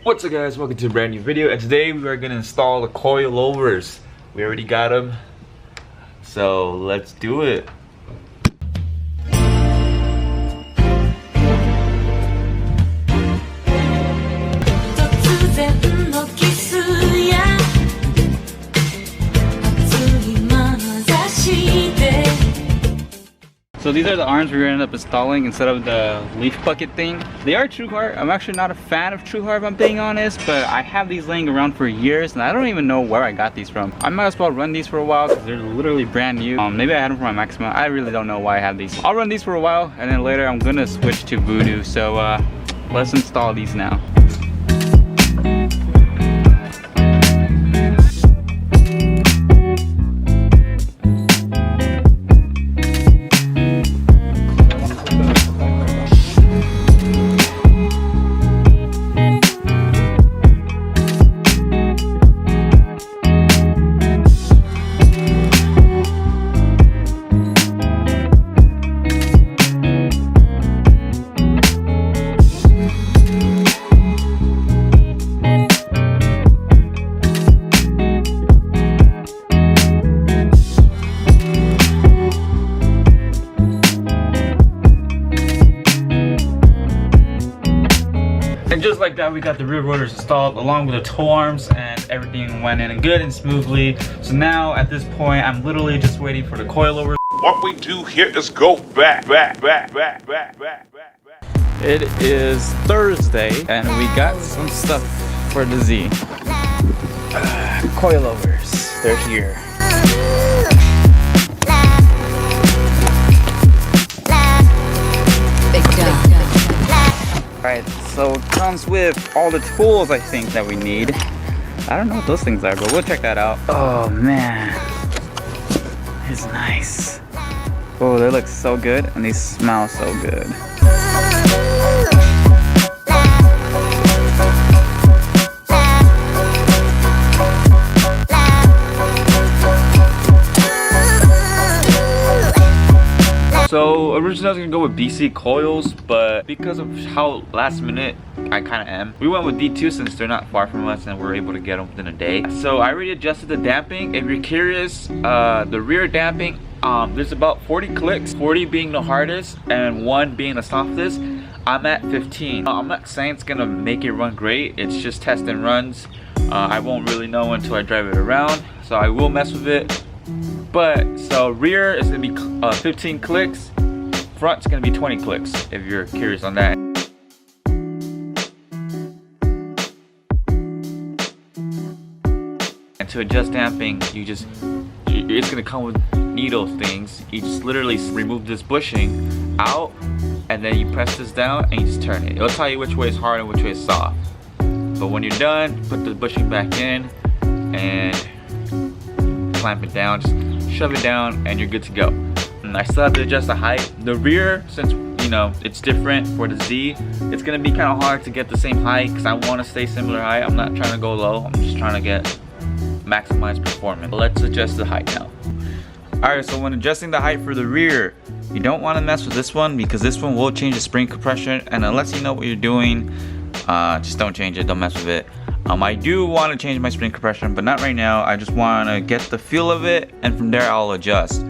What's up guys, welcome to a brand new video, and today we are going to install the coilovers. We already got them, so let's do it. So these are the arms we're gonna end up installing instead of the leaf bucket thing. They are TrueHeart. I'm actually not a fan of TrueHeart if I'm being honest, but I have these laying around for years and I don't even know where I got these from. I might as well run these for a while because they're literally brand new. Maybe I had them for my Maxima. I really don't know why I have these. I'll run these for a while and then later I'm gonna switch to Voodoo. So let's install these now. And just like that, we got the rear rotors installed along with the toe arms, and everything went in good and smoothly. So now at this point, I'm literally just waiting for the coilovers. What we do here is go back. It is Thursday, and we got some stuff for the Z. Coilovers, they're here. Alright, so it comes with all the tools I think that we need. I don't know what those things are, but we'll check that out. Oh man, it's nice. Oh, they look so good and they smell so good. So originally I was gonna go with BC coils, but because of how last minute I kind of am, we went with D2 since they're not far from us and we're able to get them within a day. So I already adjusted the damping. If you're curious, the rear damping, there's about 40 clicks, 40 being the hardest and 1 being the softest. I'm at 15. I'm not saying it's gonna make it run great. It's just test and runs. I won't really know until I drive it around. So I will mess with it. But so rear is gonna be 15 clicks, front's gonna be 20 clicks if you're curious on that. And to adjust damping, it's gonna come with needle things. You just literally remove this bushing out, and then you press this down and you just turn it. It'll tell you which way is hard and which way is soft. But when you're done, put the bushing back in and clamp it down. Just shove it down and you're good to go. And I still have to adjust the height. The rear, since you know it's different for the Z, it's gonna be kind of hard to get the same height because I want to stay similar height. I'm not trying to go low. I'm just trying to get maximized performance. But let's adjust the height now. Alright, so when adjusting the height for the rear, you don't want to mess with this one because this one will change the spring compression, and unless you know what you're doing, just don't change it, don't mess with it. I do want to change my spring compression, but not right now. I just want to get the feel of it, and from there I'll adjust.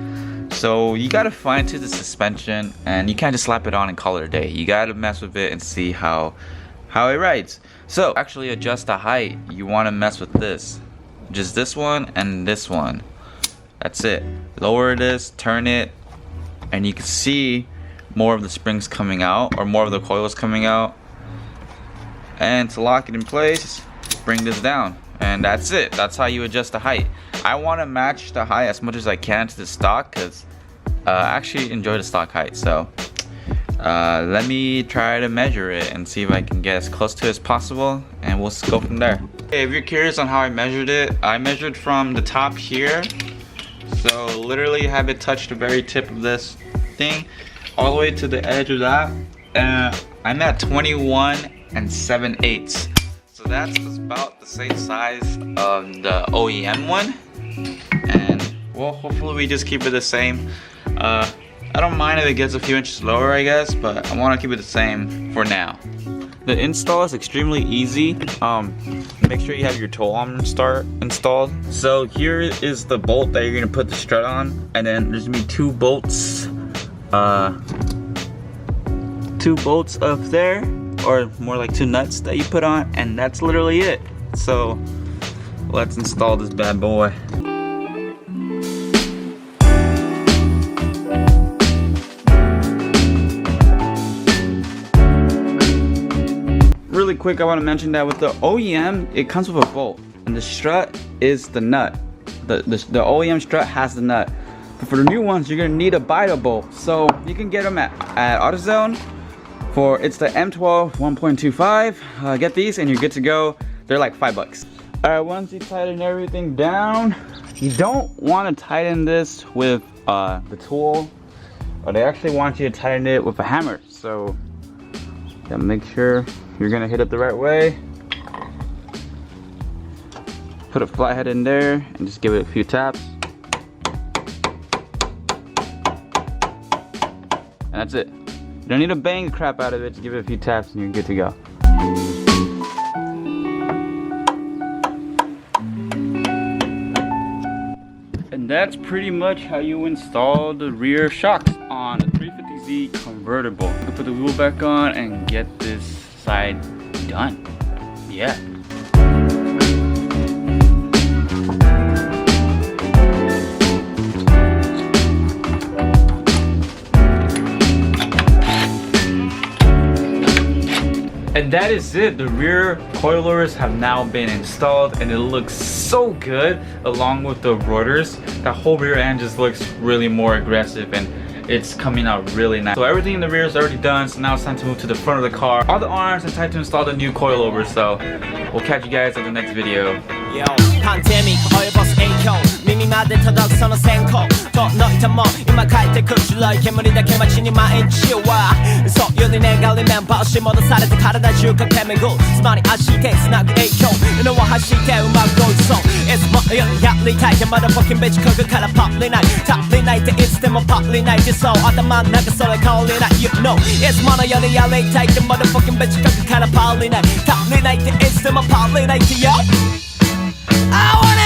So you got to fine tune the suspension, and you can't just slap it on and call it a day. You got to mess with it and see how it rides. So actually adjust the height, you want to mess with this. Just this one and this one. That's it. Lower this, turn it, and you can see more of the springs coming out, or more of the coils coming out. And to lock it in place, bring this down, and that's it. That's how you adjust the height. I want to match the height as much as I can to the stock because I actually enjoy the stock height. So let me try to measure it and see if I can get as close to it as possible, and we'll go from there. Okay, if you're curious on how I measured it, I measured from the top here, so literally have it touch the very tip of this thing all the way to the edge of that, and I'm at 21 7/8. So that's about the same size of the OEM one, and well, hopefully we just keep it the same. I don't mind if it gets a few inches lower, I guess, but I want to keep it the same for now. The install is extremely easy. Make sure you have your tow arm installed. So here is the bolt that you're gonna put the strut on, and then there's gonna be 2 bolts. 2 bolts up there, or more like 2 nuts that you put on, and that's literally it. So let's install this bad boy. Really quick, I want to mention that with the OEM, it comes with a bolt, and the strut is the nut. The OEM strut has the nut. But for the new ones, you're gonna need a bida bolt. So you can get them at AutoZone. It's the M12 1.25. Get these and you're good to go. They're like $5. Alright, once you tighten everything down, you don't want to tighten this with the tool, or they actually want you to tighten it with a hammer. So yeah, make sure you're gonna hit it the right way. Put a flathead in there and just give it a few taps. And that's it. You don't need to bang the crap out of it, just give it a few taps and you're good to go. And that's pretty much how you install the rear shocks on a 350z Convertible. You can put the wheel back on and get this side done. Yeah. And that is it. The rear coilovers have now been installed and it looks so good along with the rotors. That whole rear end just looks really more aggressive and it's coming out really nice. So everything in the rear is already done, so now it's time to move to the front of the car. All the arms and time to install the new coilovers. So we'll catch you guys in the next video. Yo, pandemic, Coilovers影響耳まで届くその閃光との人も今帰ってくる白い煙だけ街に毎日はそういう願うリメンバー押し戻されて体中駆け巡るつまり足で繋ぐ影響布を走ってうまく追いそういつもよりやりたいってまだポキンベチこぐからパリない足りないっていつでもパリないってそう頭の中それ変わりない You know いつものよりやりたいってまだポキンベチこぐからパリない足りないっていつでもパリないってよI wanna